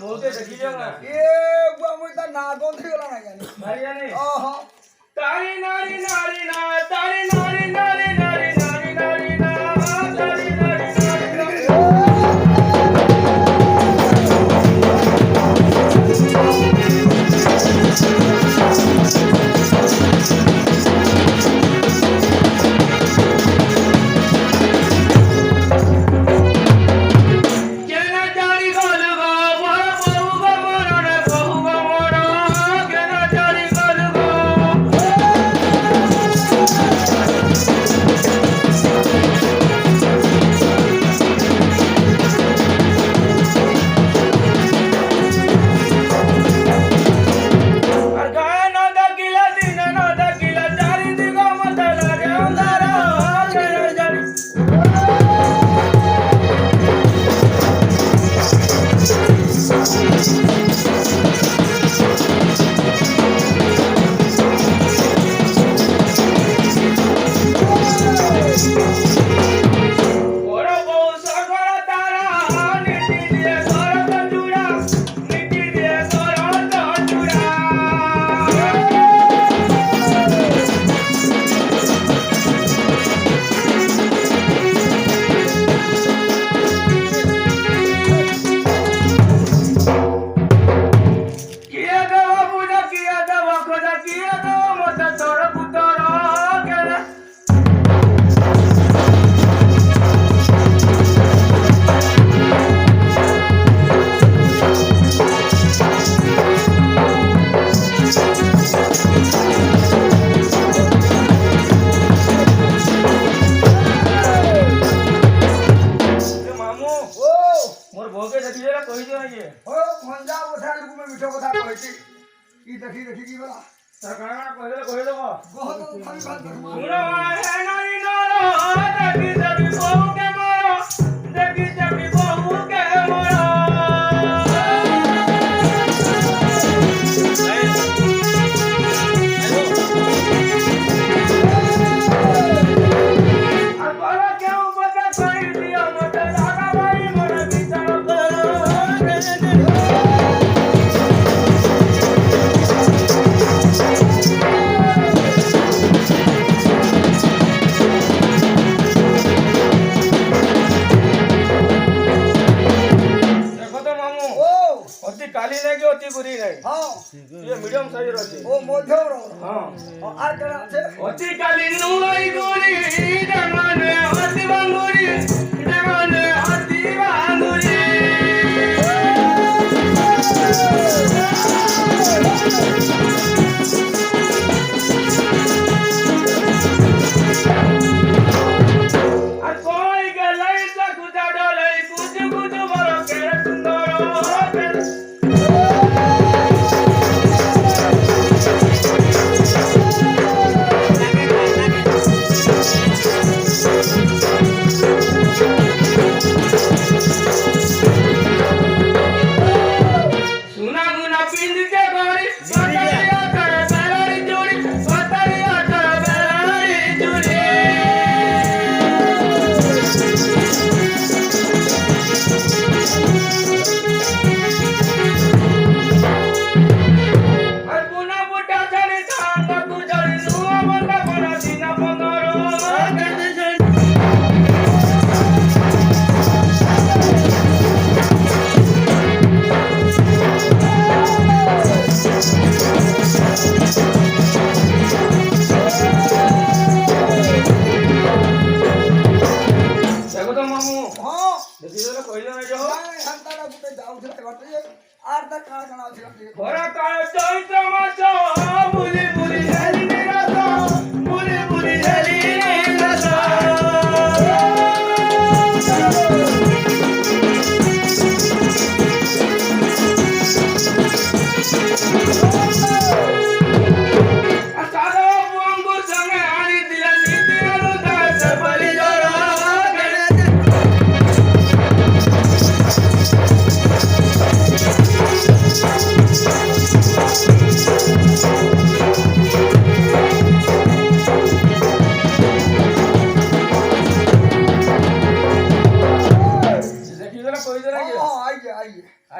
बोलते देखी जाऊंगा ये बुआ मुझे ना कौन थी वाला ना जाने भाई जाने ओहो तारी नारी नारी ना तारी नारी नारी नारी नारी नारी ना तारी नारी मोर भोगे देखी जरा कहि जो ये ओ मंजा उठा लुक में मिठो कथा कहती ई देखी देखी की बला सरकार कहि देबो बहुत खाली बात सुनो है नारी नारो देखी देखी बहू के मारो देखी देखी बहू के मारो काली नहीं कि अति बुरी नहीं हां ये मीडियम साइज रहती ओ मध्यम रो हां और आर करा छे अति काली नुई गोरी जमाने अति बांगुरी जमाने अति बांगुरी और कोई के लई से कुछ डोले कुछ कुछ बरो के सुंदर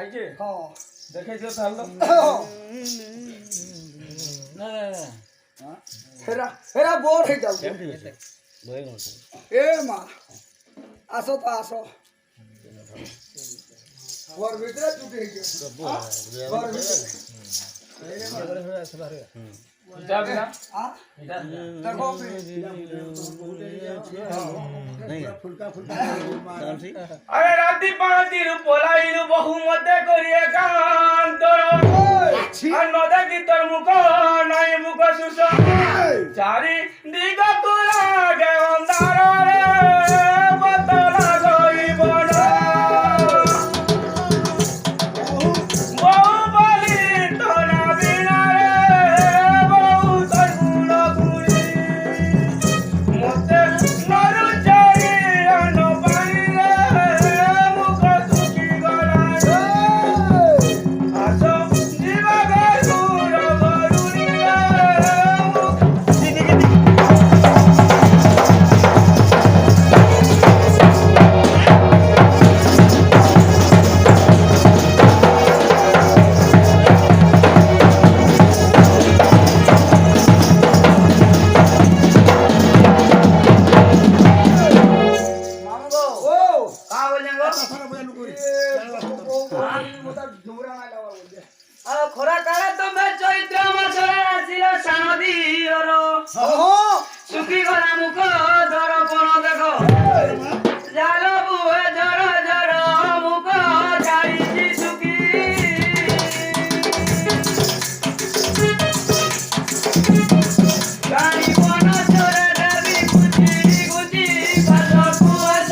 আইছে হ্যাঁ দেখাইছো তাহলে না হেরা হেরা বোর হয়ে যাও এ মা আসো তো আসো ঘর ভিতরে চুটি হয়ে গেছে ঘর ভিতরে এটা না হ্যাঁ এটা দেখো আরে রাতি পাঁচির পলাইলু বহু মতে করিয়ে কান্তর আর নদে কি তোর মুখ নাই মুখ সুস চারি দিগ তুলা গে অন্ধার রে বতলা গইব না বহু বলি তোরা বিনা রে বহু তোর গুণ গুণী মতে নরু চারি অন পানি রে মুখ সুখী গলা রে আসো জীবা গরুর গরুনি রে মামু গো ও का बोलें गो ঝুমরা না লাওয়া বলছে খরা কালে তুমি চৈত্র মাসরে আসিল সানদীর সুখী গলা মুখ দর্পণ দেখো জাল বুয়ে জর জর মুখ ছাড়িছি সুখী গাড়ি বন চরে দেবী গুচি গুচি পাশকু আস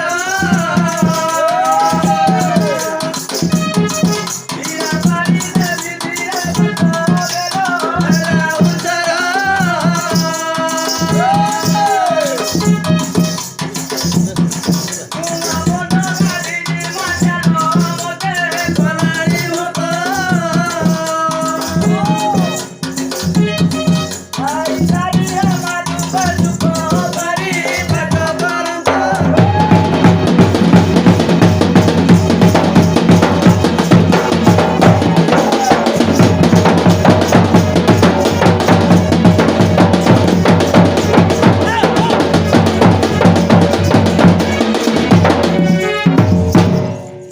বিনা পানি দেবী বিনা বেলা উসরা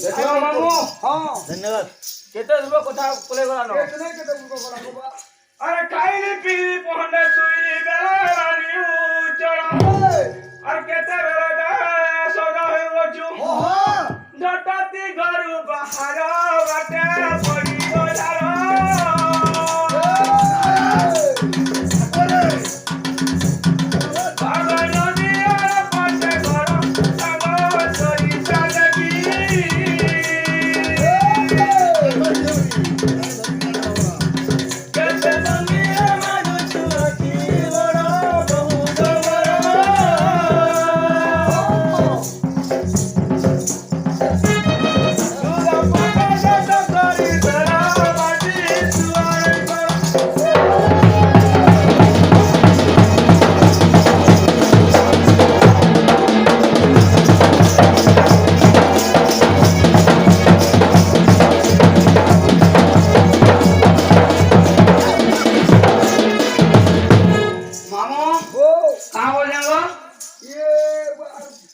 देखो मामू হ্যাঁ ধন্যবাদ केते सुबह কথা বলে গলানো এখানে কেটে উঠো গলা বাবা আরে খাইলি পিলি পহন্ডে শুইলি বেলানি উচড় আর কেতে বেলা যায় সদা হই গছু ওহো জটাতি ঘরু বাহার বাটে পড়ি গলার বাবা নদী আর পাশে ঘর সাগর সরিষা দেখি কেতে বঙ্গিয়ে মানু চুকি বড় বহুত বড় সুরা পাতা সাথে করি সারা বাজি সুয়ারে কর মামু ও कहाँ बोल जाएगा ये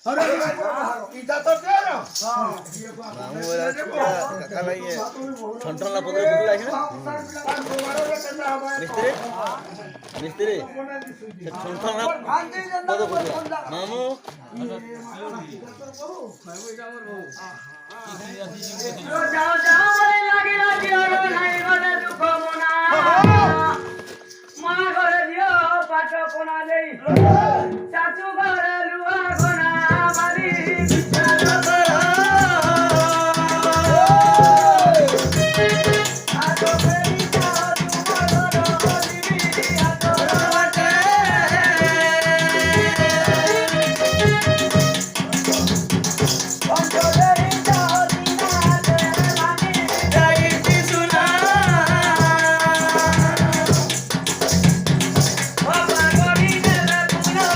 अरे इधर तो तेरा हां ये ঠনঠনলা পদরে ফুটলা এখানে মিস্ত্রি মিস্ত্রি ঠনঠনলা পদ ফুটলা মামু जाओ जाओ बोले लगी लगी और नहीं बोले दुख मना माँ घरे दियो पाठ कोना ले चाचू घरे लुआ कोना मारी बिचार करा आतो फेरी जाओ तुम्हारो दिवी आतो बाटे पंचो देरी जाओ दीना तेरे मानी जाई ती सुना बाबा गोरी ने तुमना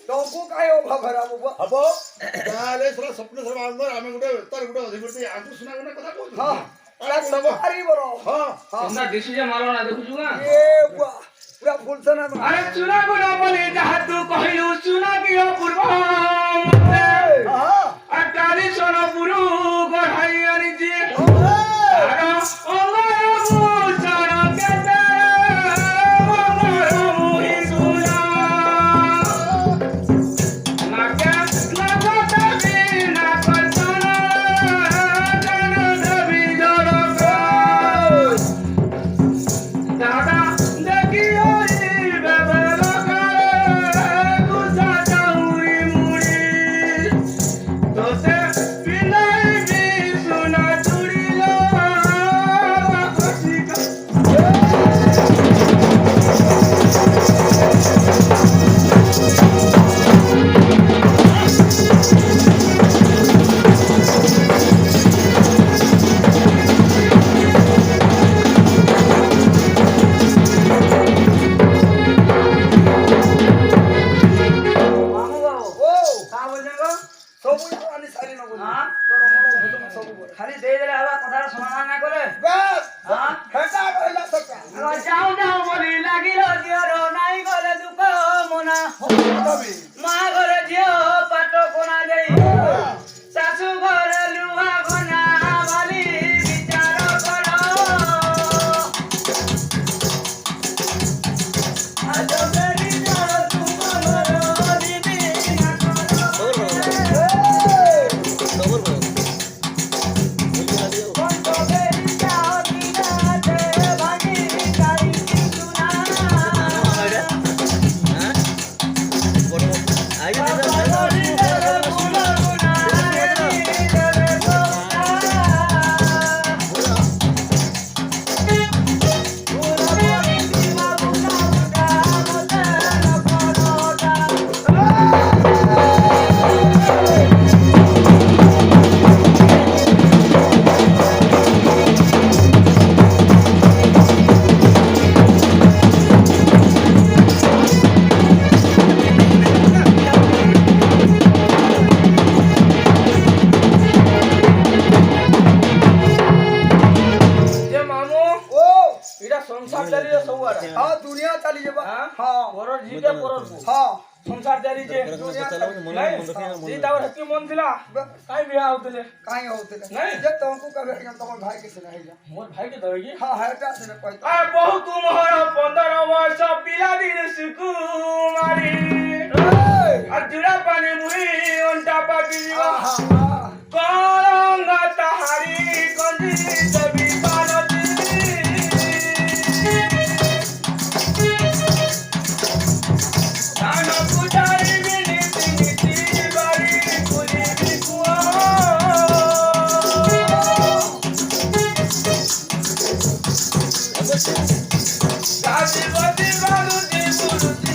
ତମକୁ କାହିଁ ଅଭାବ ହେରାବ ହବ ତାହେଲେ ସେଟା ସ୍ୱପ୍ନ ସାରା ଆମେ ଗୋଟେ ତାର ଗୋଟେ ଅଧିକୃତ ଆଙ୍କୁ ଶୁଣା ଗୋଟେ କଥା କହୁଛୁ ହଁ ମାରିବର ହଁ ସୁନା ଦିଶୁଛେ ମାରଣା ଦେଖୁଛୁ ନା ଏ ବୁଆ ପୁରା ଫୁଲସନା ଆରେ ଚୁନା ଗୁଣ ବୋଲି ଯାହା ତୁ କହିଲୁ ଚୁନା କିଅ ପୂର୍ବ ଆଟାଲି ସୋନ ପୁରୁ ଗଢାଇ ଆଣିଛି ତାର ଅଙ୍ଗର ଭୂଷଣ କେତେ ଅଙ୍ଗର ମୁହି ସୁନା ନାକେ ନାକ ଦେବି ନାକ ସନ କାନ ଦେବି ଜଳକ ଦାଦା ଦେଖି ହୋଇ ବେବେଲ କାଳେ ଗୁସା ଚାଉରି ମୁড়ি তোতে পিলাইবি সোনা চুড়িল কষিকা ମାମୁ ବାବୁ ଓ କା ବୋଲଛେ ଗো ସବୁ ଆନି ସାରି ନ ବୋଲ ହଁ? ତୋର ମୋର ଭୂତ ସବୁ ବୋଲ ଖାଲି ଦେଇଦେଲେ ହବା କଥାର ସମାଧାନ ନା କଲେ ବାସ୍ ହଁ? ହେଟା କହିଲା ସକା ଯାଉ ଯାଉ ବୋଲି ଲାଗିଲ ଝିଅର ନାଇଁ ଗଲେ ଦୁଃଖ ମନା ତମେ ମା ଘରେ ଝିଅ ପାଟ କୋଣା ଦେଇ ଶାଶୁ ଘରେ ଲୁହା ଘନା ବାଲି ବିଚାର କର ଆଜ ବେରି ଜଳ ତୁମର ଦିବି ନା କର খবর বল কত বেরি যাও দিনাতে ভাগি গাই সুনা হ্যাঁ বড় আগে যে মামু ଓ এটা সংসার চালিয়ে ସବୁଆଡେ ହଁ ଦୁନିଆ ଚାଲି ଯିବା হ্যাঁ ହଁ পরর জিতে পরর ହଁ সংসার চালিছে জি তার হেতি মন ଥିଲା কাই বিয়া হউଥିଲେ କାହିଁ ହଉଥିଲେ ନାଇଁ। ଯେ ତମକୁ କେବେ ଆଜ୍ଞା ତମ ଭାଇ କିଛି ନାହିଁ ଯା মোর ভাইকে দেবে কি ହଁ ହେଟା ସିନା କହିତ আরে বহু তুমহর 15 বয়স পিলা দিন সুকুমারি আর জুড়া পানি মুই অন্টা পাকি ଯିବା কলঙ্গ তাহারি কঞ্জি দেবী পারতি ধান কুটাই বিনীতি নীতি বাড়ি কুলি বিকুয়া গাজিবতি বালুতি বুলুতি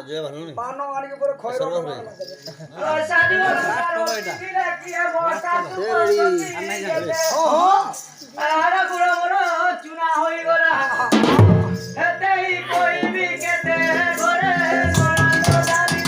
জয় ভালো নেই ପାନ ଆଣିକି ପରେ ଖଇର ସର୍ବ ବନା ଚୁନା ହୋଇଗଲା ହେତେ ହି କହିବି କେତେ ଘରେ ନଣନ୍ଦ ଡାଲି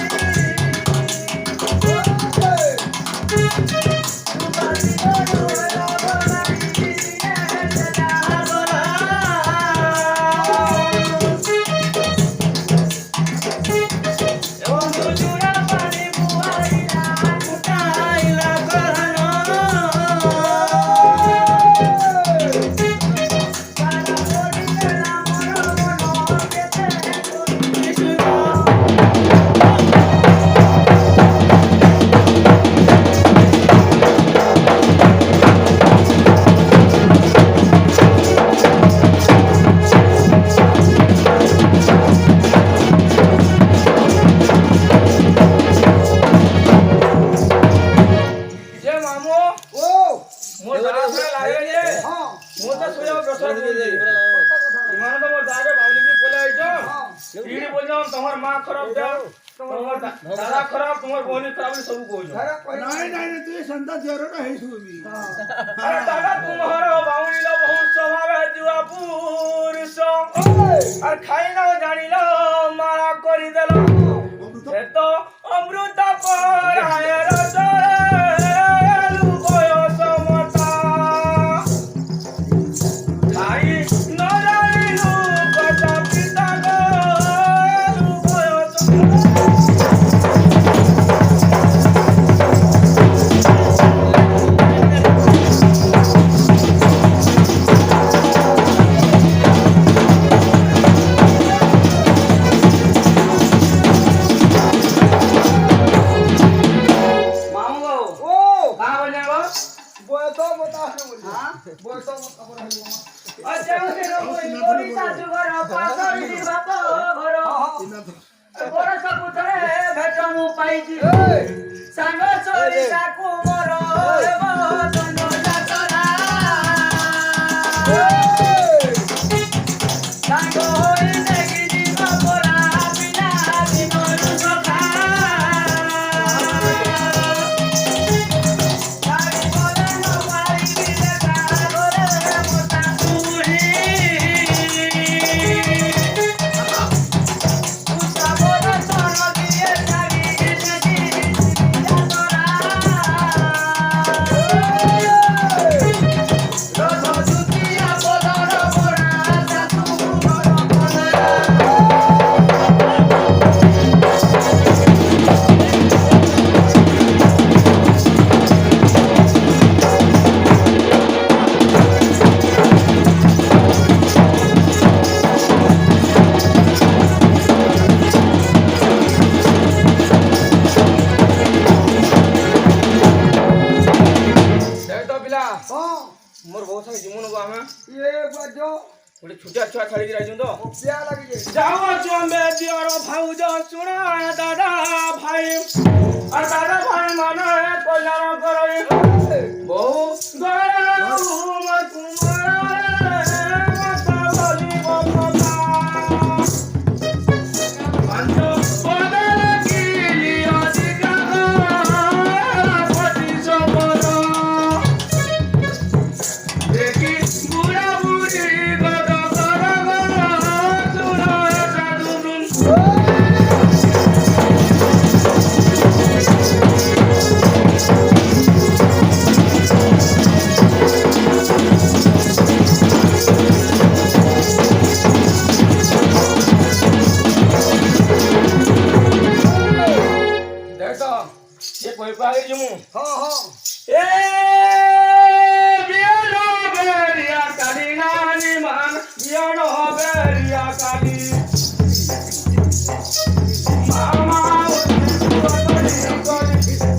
ଦାଦା ଖରାପ ତୁମର ଭଉଣୀ ଖରାପ ବୋଲି ସବୁ କହୁଛ ଆରେ କହିଲା ନାଇଁ ନାଇଁ ତୁ ଏ ସନ୍ତା ଝିଅରଟା ହେଇଥିବୁ ବି ଆରେ ଦାଦା ତୁମର ବାଉଣୀର ବହୁତ ସ୍ୱଭାବ ହେଉଥିବା ପୁରୁଷ আর খাই না জানিল মারা করি দিল এ তো অমৃত পরায় রসরে লুকোয় সমতা খাই না জানিলু কথা পিতা গো লুকোয় সমতা মামু বাবু ও কাঁ বলছেন গো বয়স বতা বলি বয়স বতা বলে অচেউতে রকই করি শাশু ঘর পাশরি বাপ ঘর বড় সপুতরে ভেট মু পাইছি সাঙ্গ সরি তাকু মোর হেব দণ্ড যাতনা সাঙ্গ হই দেখি জীব পরা বিনা দিনরু সখা তারি বলে নবারি দিলে কাগরে মোতা সুহি উষা বড় সন দিয়ে জাগি দেখি যাতরা রথ দুতিয়া বদর বড়া শাশু ঘর কলে দেখ তো পিলা ହଁ মোর বউ সাথে জিমুন গো আমি ଇଏ ବାଜ ଗୋଟେ ଛୋଟିଆ ଛୁଆ ଛାଡ଼ିକି ଯାଇଛୁ ତ ପିଆ ଲାଗିଛି ଯାଉଛୁ ଆମେ ଦିଅର ଭାଉଜ ଶୁଣ ଦାଦା ଭାଇ আর দাদা ভাই মানে কল্যাণ করে বহু গরম কুমার মাতা বলিব কথা পাঞ্চ বদল কিলি অধিকার পতি সবর দেখি বুড়া বুড়ি গদ কর শুন সাধু দেখ তো সে কই পাই যিমু ହଁ ହଁ এ বিয়ানো বেরিয়া কালি নানি মান বিয়ানো বেরিয়া কালি মামা উঠি গলি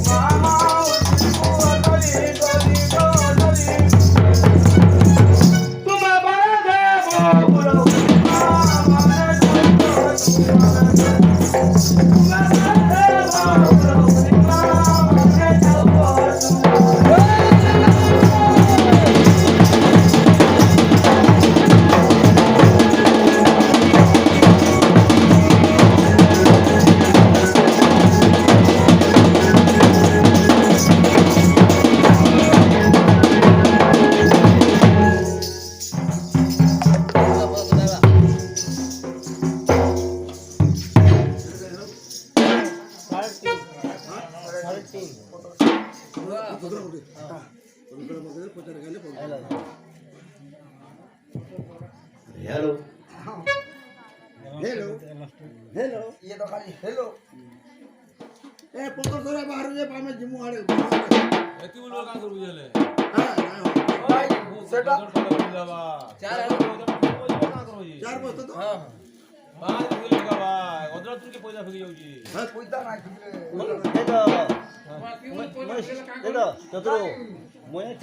মামা উঠি গলি গলি তুমি বড় দেব বুড়ো মামা हेलो हेलो हेलो ଇଏ ତ ଖାଲି ହେଲୋ ଏ ପତ୍ର ଧରା ବାହାରୁ ଯେ ଆମେ ଯିମୁ ଆଡେ ଏତି ବୋଲ କାଁ କରୁ ହେଲେ ଭାଇ ସେଟା ଚାର ଚାର ବସ୍ତା ତ ପାଞ୍ଚ କିଲୋ ଲଗାବା ଅଦରା ତୁରକେ ପଇସା ଫେକି ଯାଉଛି ପଇସା ନାହିଁ देखो देखो चतुर मुझे